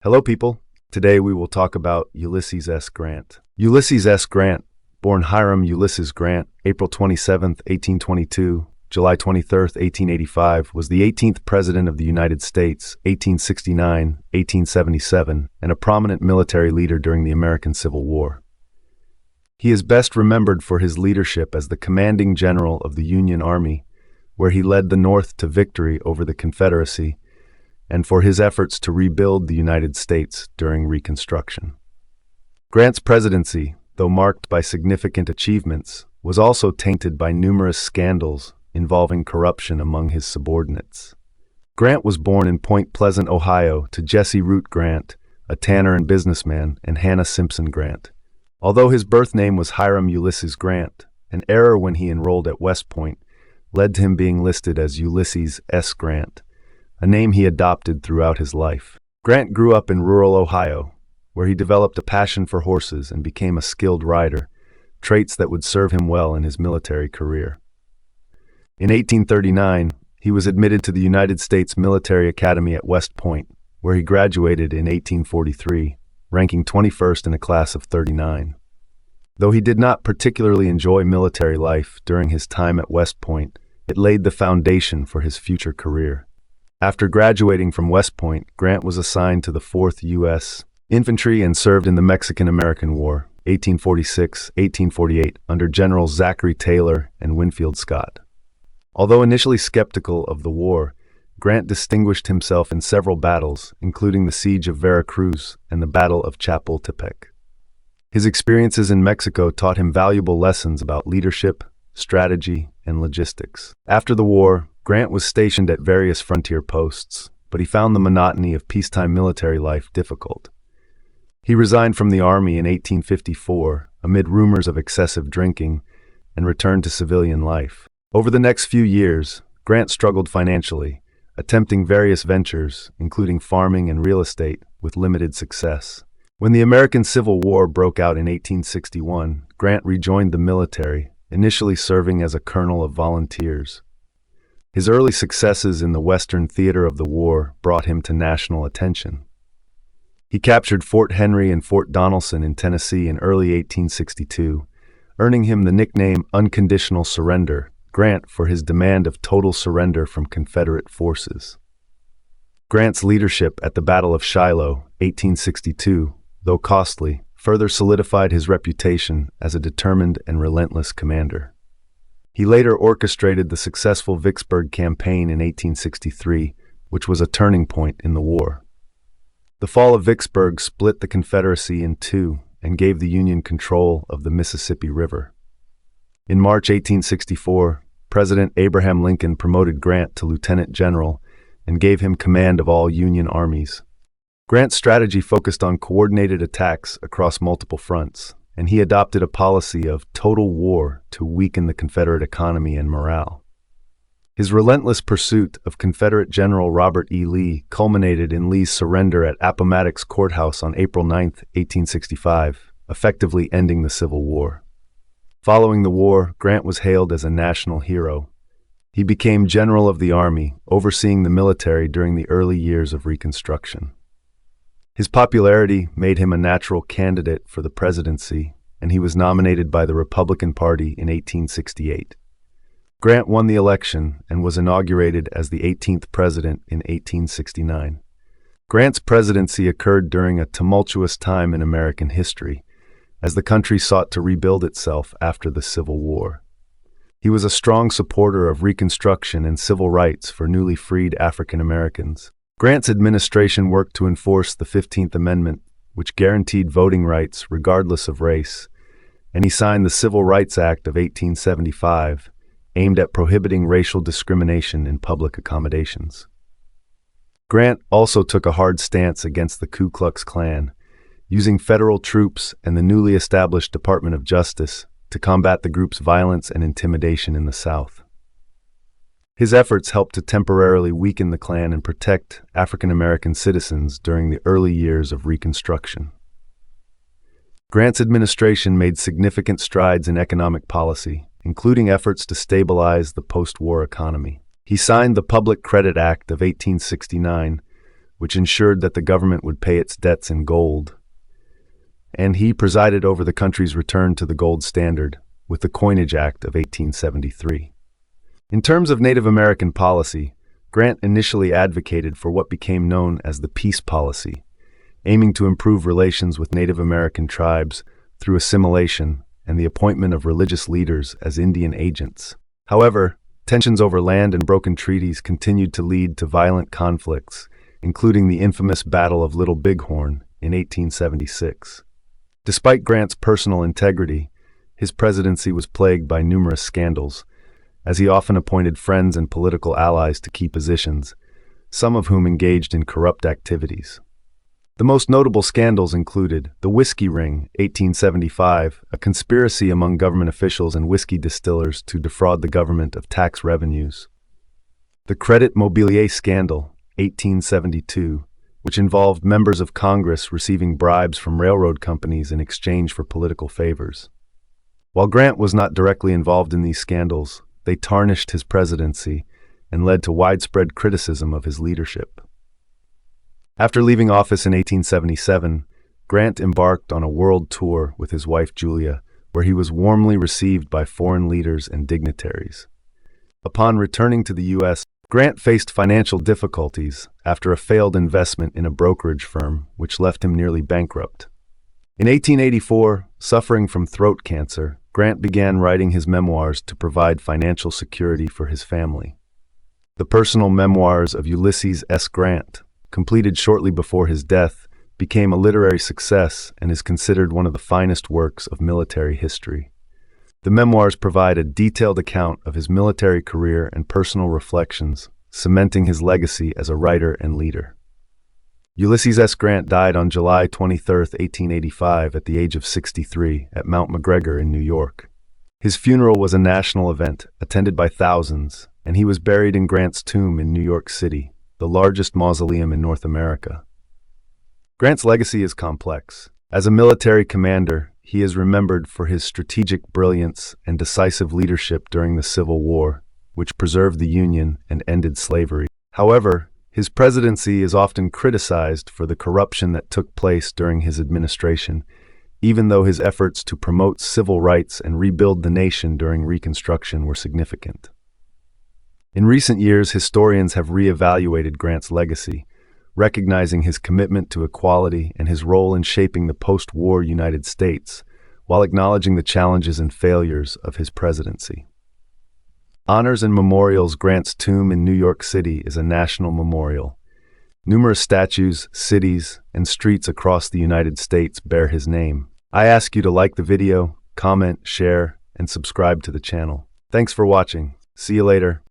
Hello, people. Today we will talk about Ulysses S. Grant. Ulysses S. Grant, born Hiram Ulysses Grant, April 27, 1822, July 23, 1885, was the 18th President of the United States, 1869-1877, and a prominent military leader during the American Civil War. He is best remembered for his leadership as the commanding general of the Union Army, where he led the North to victory over the Confederacy, and for his efforts to rebuild the United States during Reconstruction. Grant's presidency, though marked by significant achievements, was also tainted by numerous scandals involving corruption among his subordinates. Grant was born in Point Pleasant, Ohio, to Jesse Root Grant, a tanner and businessman, and Hannah Simpson Grant. Although his birth name was Hiram Ulysses Grant, an error when he enrolled at West Point led to him being listed as Ulysses S. Grant, a name he adopted throughout his life. Grant grew up in rural Ohio, where he developed a passion for horses and became a skilled rider, traits that would serve him well in his military career. In 1839, he was admitted to the United States Military Academy at West Point, where he graduated in 1843, ranking 21st in a class of 39. Though he did not particularly enjoy military life during his time at West Point, it laid the foundation for his future career. After graduating from West Point, Grant was assigned to the 4th U.S. Infantry and served in the Mexican-American War, 1846-1848, under Generals Zachary Taylor and Winfield Scott. Although initially skeptical of the war, Grant distinguished himself in several battles, including the Siege of Veracruz and the Battle of Chapultepec. His experiences in Mexico taught him valuable lessons about leadership, strategy, and logistics. After the war, Grant was stationed at various frontier posts, but he found the monotony of peacetime military life difficult. He resigned from the Army in 1854 amid rumors of excessive drinking and returned to civilian life. Over the next few years, Grant struggled financially, attempting various ventures, including farming and real estate, with limited success. When the American Civil War broke out in 1861, Grant rejoined the military, initially serving as a colonel of volunteers. His early successes in the Western theater of the war brought him to national attention. He captured Fort Henry and Fort Donelson in Tennessee in early 1862, earning him the nickname Unconditional Surrender, Grant for his demand of total surrender from Confederate forces. Grant's leadership at the Battle of Shiloh, 1862, though costly, further solidified his reputation as a determined and relentless commander. He later orchestrated the successful Vicksburg campaign in 1863, which was a turning point in the war. The fall of Vicksburg split the Confederacy in two and gave the Union control of the Mississippi River. In March 1864, President Abraham Lincoln promoted Grant to lieutenant general and gave him command of all Union armies. Grant's strategy focused on coordinated attacks across multiple fronts, and he adopted a policy of total war to weaken the Confederate economy and morale. His relentless pursuit of Confederate General Robert E. Lee culminated in Lee's surrender at Appomattox Courthouse on April 9, 1865, effectively ending the Civil War. Following the war, Grant was hailed as a national hero. He became General of the Army, overseeing the military during the early years of Reconstruction. His popularity made him a natural candidate for the presidency, and he was nominated by the Republican Party in 1868. Grant won the election and was inaugurated as the 18th president in 1869. Grant's presidency occurred during a tumultuous time in American history, as the country sought to rebuild itself after the Civil War. He was a strong supporter of Reconstruction and civil rights for newly freed African Americans. Grant's administration worked to enforce the 15th Amendment, which guaranteed voting rights regardless of race, and he signed the Civil Rights Act of 1875, aimed at prohibiting racial discrimination in public accommodations. Grant also took a hard stance against the Ku Klux Klan, using federal troops and the newly established Department of Justice to combat the group's violence and intimidation in the South. His efforts helped to temporarily weaken the Klan and protect African American citizens during the early years of Reconstruction. Grant's administration made significant strides in economic policy, including efforts to stabilize the post-war economy. He signed the Public Credit Act of 1869, which ensured that the government would pay its debts in gold. And he presided over the country's return to the gold standard with the Coinage Act of 1873. In terms of Native American policy, Grant initially advocated for what became known as the peace policy, aiming to improve relations with Native American tribes through assimilation and the appointment of religious leaders as Indian agents. However, tensions over land and broken treaties continued to lead to violent conflicts, including the infamous Battle of Little Bighorn in 1876. Despite Grant's personal integrity, his presidency was plagued by numerous scandals, as he often appointed friends and political allies to key positions, some of whom engaged in corrupt activities. The most notable scandals included the Whiskey Ring, 1875, a conspiracy among government officials and whiskey distillers to defraud the government of tax revenues; the Credit Mobilier Scandal, 1872, which involved members of Congress receiving bribes from railroad companies in exchange for political favors. While Grant was not directly involved in these scandals, they tarnished his presidency and led to widespread criticism of his leadership. After leaving office in 1877, Grant embarked on a world tour with his wife Julia, where he was warmly received by foreign leaders and dignitaries. Upon returning to the U.S., Grant faced financial difficulties after a failed investment in a brokerage firm, which left him nearly bankrupt. In 1884, suffering from throat cancer, Grant began writing his memoirs to provide financial security for his family. The personal memoirs of Ulysses S. Grant, completed shortly before his death, became a literary success and is considered one of the finest works of military history. The memoirs provide a detailed account of his military career and personal reflections, cementing his legacy as a writer and leader. Ulysses S. Grant died on July 23, 1885, at the age of 63 at Mount McGregor in New York. His funeral was a national event, attended by thousands, and he was buried in Grant's tomb in New York City, the largest mausoleum in North America. Grant's legacy is complex. As a military commander, he is remembered for his strategic brilliance and decisive leadership during the Civil War, which preserved the Union and ended slavery. However, his presidency is often criticized for the corruption that took place during his administration, even though his efforts to promote civil rights and rebuild the nation during Reconstruction were significant. In recent years, historians have re-evaluated Grant's legacy, recognizing his commitment to equality and his role in shaping the post-war United States, while acknowledging the challenges and failures of his presidency. Honors and Memorials. Grant's tomb in New York City is a national memorial. Numerous statues, cities, and streets across the United States bear his name. I ask you to like the video, comment, share, and subscribe to the channel. Thanks for watching. See you later.